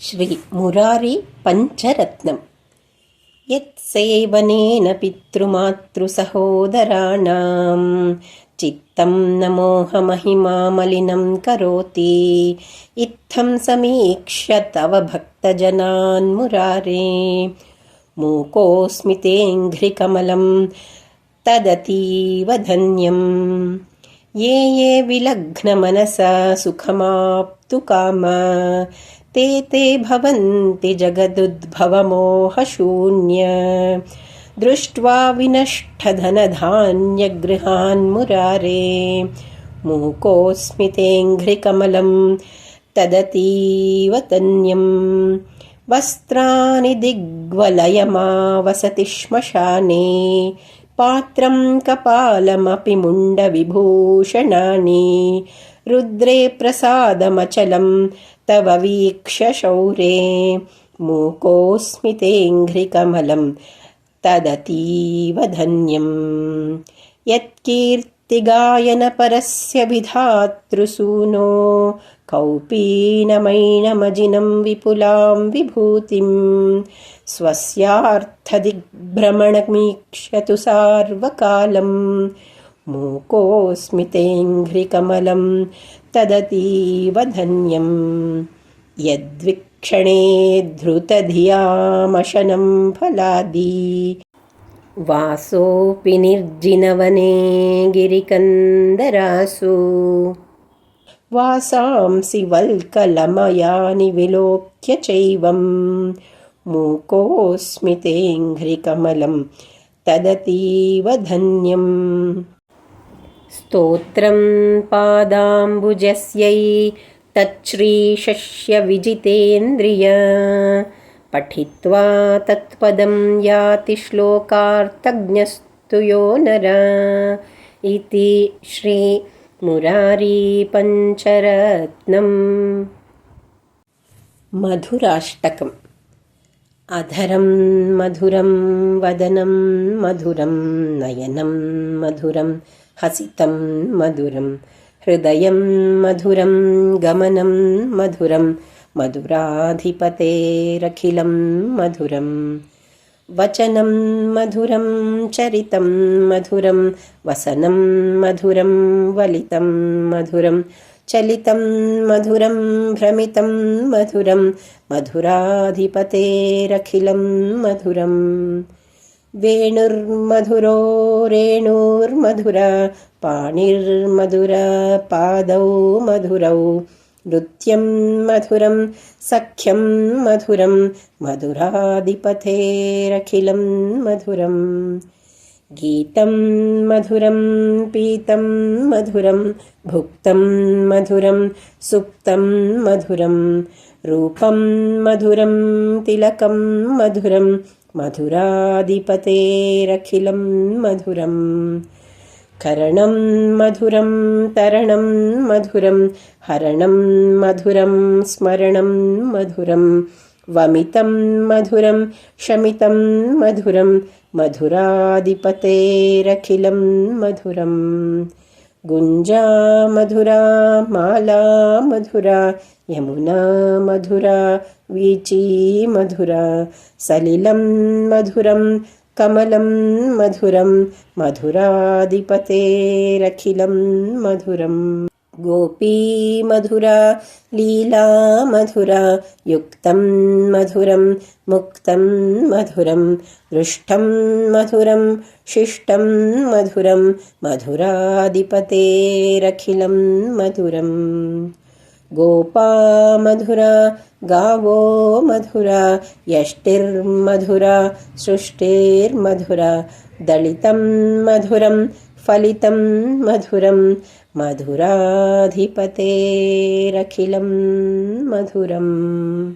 श्री मुरारी पञ्चरत्नम्। यत्सेवनेन पितृमातृसहोदराणां चित्तं न मोहमहिमा मलिनं करोति। इत्थं समीक्ष्य तव भक्तजनान् मुरारे, मूकोऽस्मि तेऽङ्घ्रिकमलं तदतीव धन्यम्। ये ये विलग्नमनसा सुखमाप्तुकामा, ते ते भवन्ति जगदुद्भवमोहशून्य। दृष्ट्वा विनष्टधनधान्यगृहान् मुरारे, मूकोऽस्मि तेऽङ्घ्रिकमलं तदतीव तन्यम्। वस्त्राणि दिग्वलयमावसति श्मशाने, पात्रं कपालमपि मुण्डविभूषणानि। रुद्रे प्रसादमचलं तव वीक्ष्य शौरे, मूकोऽस्मि तेऽङ्घ्रिकमलं तदतीव धन्यम्। यत्कीर्तिगायनपरस्य विधातृसूनो, कौपीनमैनमजिनं विपुलां विभूतिं। स्वस्यार्थदिग्भ्रमणमीक्ष्यतु सार्वकालं, मूकोऽस्मि तेऽङ्घ्रिकमलं तदतीव धन्यम्। यद्वीक्षणे धृतधियामशनं फलादि, वासोऽपि निर्जिनवने गिरिकन्दरासु। वासांसि वल्कलमयानि विलोक्य चैवं, मूकोऽस्मि तेऽङ्घ्रिकमलं तदतीव धन्यम्। स्तोत्रं पादाम्बुजस्यै तच्छ्रीशस्य विजितेन्द्रिय, पठित्वा तत्पदं याति श्लोकार्थज्ञस्तु यो नर। इति श्री मुरारी पञ्चरत्नम्। मधुराष्टकम्। अधरं मधुरं वदनं मधुरं नयनं मधुरं हसितं मधुरं हृदयं मधुरं गमनं मधुरं मधुराधिपतेरखिलं मधुरं। वचनं मधुरं चरितं मधुरं वसनं मधुरं वलितं मधुरं चलितं मधुरं भ्रमितं मधुरं मधुराधिपतेरखिलं मधुरं। वेणुर्मधुरो रेणुर्मधुरा, पाणिर्मधुरा पादौ मधुरौ। नृत्यं मधुरं सख्यं मधुरं मधुराधिपतेरखिलं मधुरं। गीतं मधुरं पीतं मधुरं भुक्तं मधुरं सुप्तं मधुरं। रूपं मधुरं तिलकं मधुरं मधुराधिपतेरखिलं मधुरं। करणं मधुरं तरणं मधुरं हरणं मधुरं स्मरणं मधुरं। वमितं मधुरं शमितं मधुरं मधुराधिपतेरखिलं मधुरं। गुञ्जा मधुरा माला मधुरा, यमुना मधुरा वीची मधुरा। सलिलं मधुरं कमलं मधुरं मधुराधिपतेरखिलं मधुरं। गोपी मधुरा लीला मधुरा, युक्तं मधुरं मुक्तं मधुरं। दृष्टं मधुरं शिष्टं मधुरं मधुराधिपतेरखिलं मधुरं। गोपा मधुरा गावो मधुरा, यष्टिर्मधुरा सृष्टिर्मधुरा। दलितं मधुरं फलितं मधुरं मधुराधिपतेरखिलं मधुरम्।